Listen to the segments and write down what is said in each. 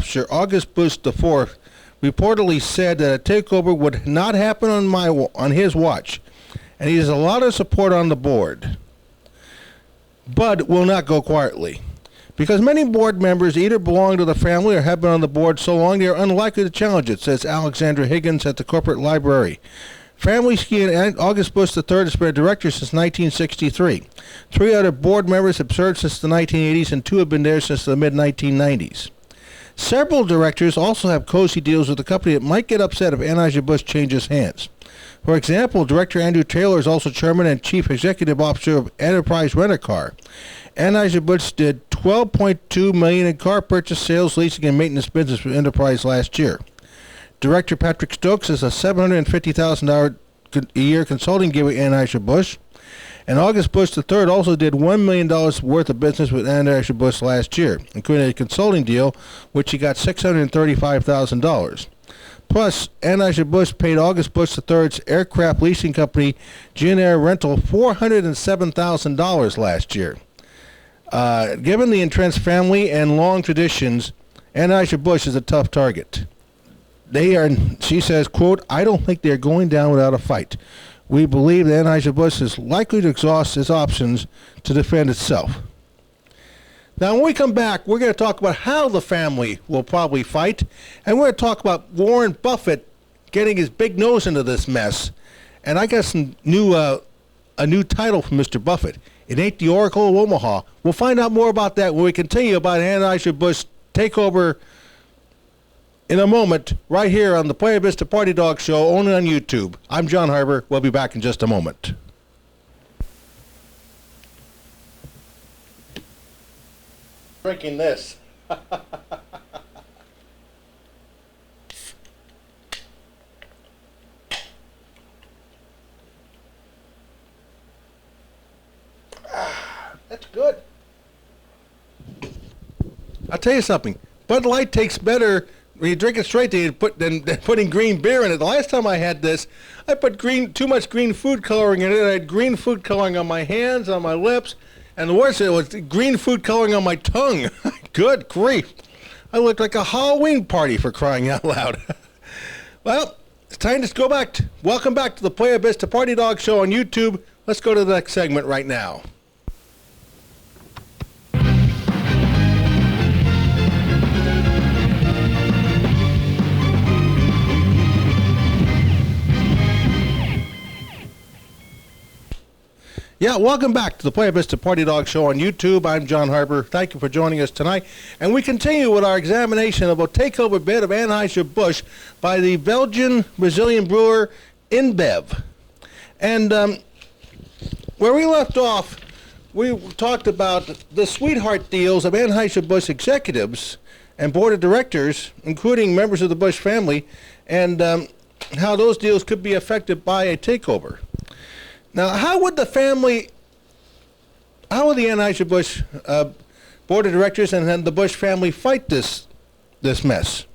officer August Busch IV reportedly said that a takeover would not happen on his watch, and he has a lot of support on the board, but will not go quietly. Because many board members either belong to the family or have been on the board so long they are unlikely to challenge it, says Alexandra Higgins at the corporate library. Family ski and August Busch III has been a director since 1963. 3 other board members have served since the 1980s, and 2 have been there since the mid-1990s. Several directors also have cozy deals with the company that might get upset if Anheuser-Busch changes hands. For example, Director Andrew Taylor is also chairman and chief executive officer of Enterprise Rent-A-Car. Anheuser-Busch did $12.2 million in car purchase, sales, leasing, and maintenance business with Enterprise last year. Director Patrick Stokes is a $750,000 a year consulting gig with Anheuser-Busch. And August Busch III also did $1 million worth of business with Anheuser-Busch last year, including a consulting deal, which he got $635,000. Plus, Anheuser-Busch paid August Busch III's aircraft leasing company, G&R Rental, $407,000 last year. Given the entrenched family and long traditions, Anheuser-Busch is a tough target. She says, quote, "I don't think they're going down without a fight. We believe that Anheuser-Busch is likely to exhaust its options to defend itself." Now, when we come back, we're going to talk about how the family will probably fight, and we're going to talk about Warren Buffett getting his big nose into this mess. And I got some a new title from Mr. Buffett. It ain't the Oracle of Omaha. We'll find out more about that when we continue about Anheuser-Busch takeover in a moment, right here on the Playa Vista Party Dog Show, only on YouTube. I'm John Harber. We'll be back in just a moment. Drinking this. That's good. I'll tell you something. Bud Light tastes better when you drink it straight than putting green beer in it. The last time I had this, I put too much green food coloring in it. I had green food coloring on my hands, on my lips, and the worst, it was green food coloring on my tongue. Good grief. I looked like a Halloween party, for crying out loud. Well, it's time to go back. Welcome back to the Playa Vista Party Dog Show on YouTube. Let's go to the next segment right now. Yeah, welcome back to the Playa Vista Party Dog Show on YouTube. I'm John Harber. Thank you for joining us tonight. And we continue with our examination of a takeover bid of Anheuser-Busch by the Belgian-Brazilan brewer InBev. And where we left off, we talked about the sweetheart deals of Anheuser-Busch executives and board of directors, including members of the Busch family, and how those deals could be affected by a takeover. Now, how would the Anheuser-Busch board of directors and then the Busch family fight this mess?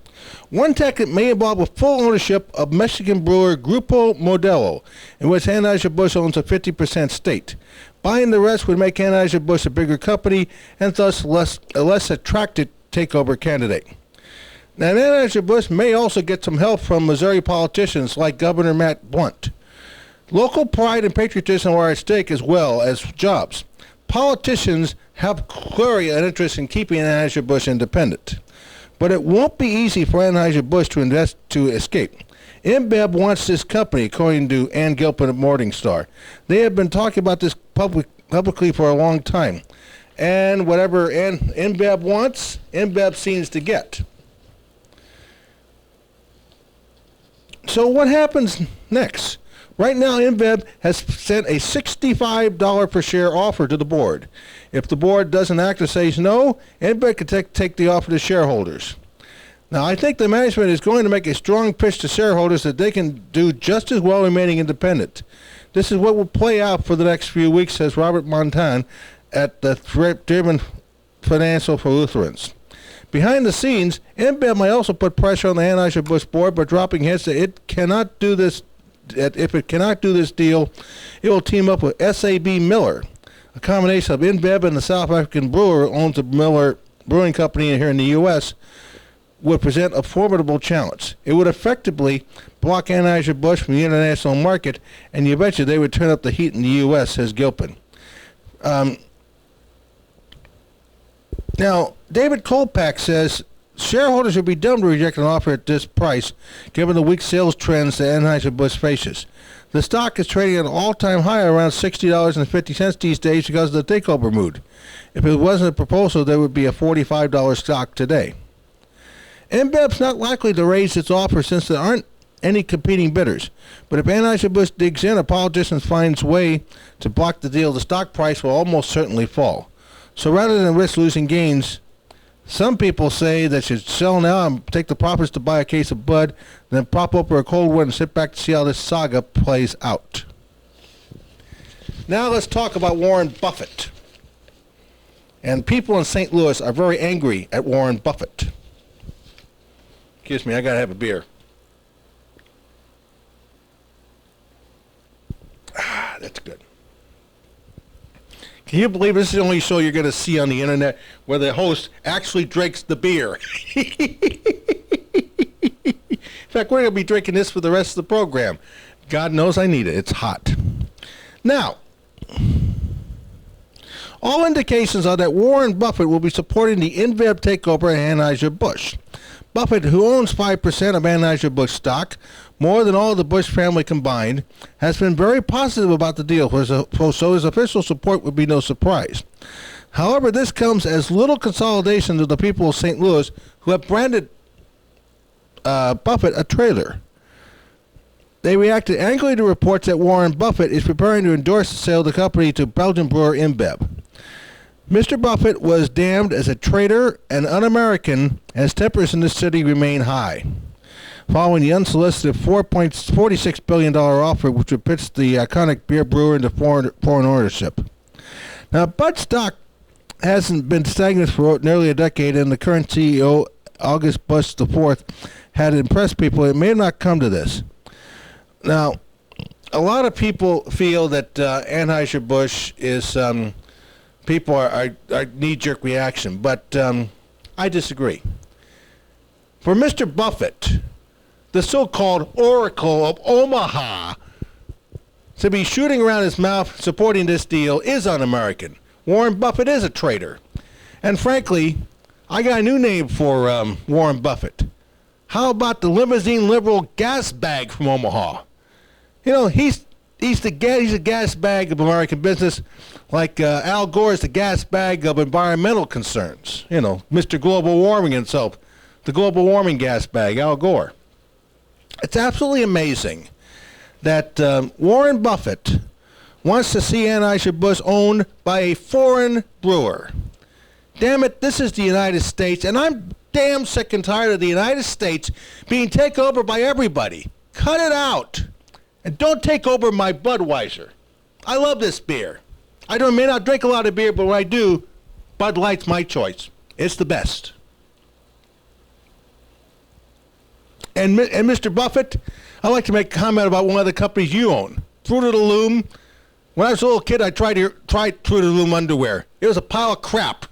One tactic may involve a full ownership of Mexican brewer Grupo Modelo, in which Anheuser-Busch owns a 50% stake. Buying the rest would make Anheuser-Busch a bigger company and thus a less attractive takeover candidate. Now, Anheuser-Busch may also get some help from Missouri politicians like Governor Matt Blunt. Local pride and patriotism are at stake as well as jobs. Politicians have clearly an interest in keeping Anheuser-Busch independent. But it won't be easy for Anheuser-Busch to escape. InBev wants this company, according to Ann Gilpin of Morningstar. They have been talking about this publicly for a long time. And whatever InBev wants, InBev seems to get. So what happens next? Right now, InBev has sent a $65 per share offer to the board. If the board doesn't act or says no, InBev could take the offer to shareholders. Now, I think the management is going to make a strong pitch to shareholders that they can do just as well remaining independent. This is what will play out for the next few weeks, says Robert Montan at the Driven Financial for Lutherans. Behind the scenes, InBev might also put pressure on the Anheuser-Busch board by dropping hints that it cannot do this. If it cannot do this deal, it will team up with SAB Miller, a combination of InBev and the South African brewer who owns the Miller Brewing Company here in the U.S., would present a formidable challenge. It would effectively block Anheuser-Busch from the international market, and you betcha they would turn up the heat in the U.S., says Gilpin. Now, David Kolpak says shareholders would be dumb to reject an offer at this price, given the weak sales trends that Anheuser-Busch faces. The stock is trading at an all-time high around $60.50 these days because of the takeover mood. If it wasn't a proposal, there would be a $45 stock today. InBev's not likely to raise its offer since there aren't any competing bidders. But if Anheuser-Busch digs in, a politician finds a way to block the deal, the stock price will almost certainly fall. So rather than risk losing gains, some people say they should sell now and take the profits to buy a case of Bud, then prop open a cold one and sit back to see how this saga plays out. Now let's talk about Warren Buffett. And people in St. Louis are very angry at Warren Buffett. Excuse me, I gotta have a beer. That's good. Can you believe this is the only show you're going to see on the internet where the host actually drinks the beer? In fact, we're going to be drinking this for the rest of the program. God knows I need it. It's hot. Now, all indications are that Warren Buffett will be supporting the InBev takeover at Anheuser-Busch. Buffett, who owns 5% of Anheuser-Busch stock, more than all the Bush family combined, has been very positive about the deal, so his official support would be no surprise. However, this comes as little consolidation to the people of St. Louis who have branded Buffett a traitor. They reacted angrily to reports that Warren Buffett is preparing to endorse the sale of the company to Belgian brewer InBev. Mr. Buffett was damned as a traitor and un-American as tempers in this city remain high, following the unsolicited $4.46 billion offer which would pitch the iconic beer brewer into foreign ownership. Now, Bud stock hasn't been stagnant for nearly a decade, and the current CEO, August Busch IV, had impressed people. It may not come to this. Now, a lot of people feel that Anheuser-Busch is... people are knee-jerk reaction, but I disagree. For Mr. Buffett, the so-called Oracle of Omaha, to be shooting around his mouth supporting this deal is un-American. Warren Buffett is a traitor. And frankly, I got a new name for Warren Buffett. How about the Limousine liberal Gasbag from Omaha? You know, he's a gas bag of American business, like Al Gore is the gas bag of environmental concerns. You know, Mr. Global Warming himself, the global warming gas bag, Al Gore. It's absolutely amazing that Warren Buffett wants to see Anheuser-Busch owned by a foreign brewer. Damn it, this is the United States, and I'm damn sick and tired of the United States being taken over by everybody. Cut it out. And don't take over my Budweiser. I love this beer. May not drink a lot of beer, but when I do, Bud Light's my choice. It's the best. And Mr. Buffett, I'd like to make a comment about one of the companies you own. Fruit of the Loom. When I was a little kid, I tried Fruit of the Loom underwear. It was a pile of crap.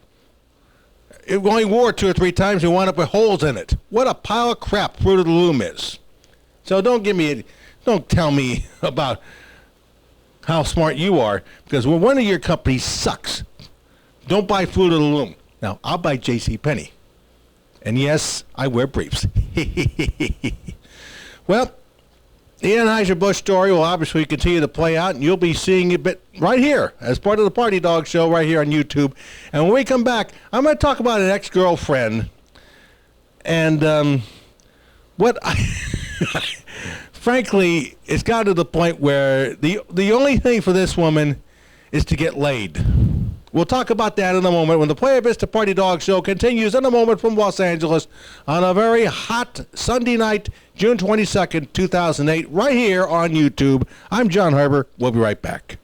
It only wore it 2 or 3 times and wound up with holes in it. What a pile of crap Fruit of the Loom is. So don't tell me about how smart you are, because when one of your companies sucks, don't buy Fruit of the Loom. Now, I'll buy JCPenney. And yes, I wear briefs. Well, the Anheuser-Busch story will obviously continue to play out, and you'll be seeing it right here as part of the Party Dog Show right here on YouTube. And when we come back, I'm going to talk about an ex-girlfriend and frankly, it's gotten to the point where the only thing for this woman is to get laid. We'll talk about that in a moment when the Playa Vista Party Dog Show continues in a moment from Los Angeles on a very hot Sunday night, June 22nd, 2008, right here on YouTube. I'm John Harber. We'll be right back.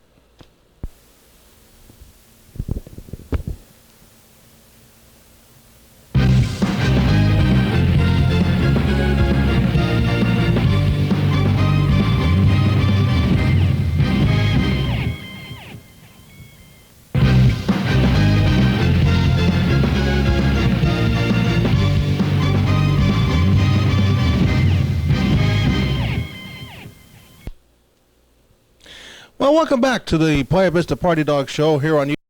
Well, welcome back to the Playa Vista Party Dog Show here on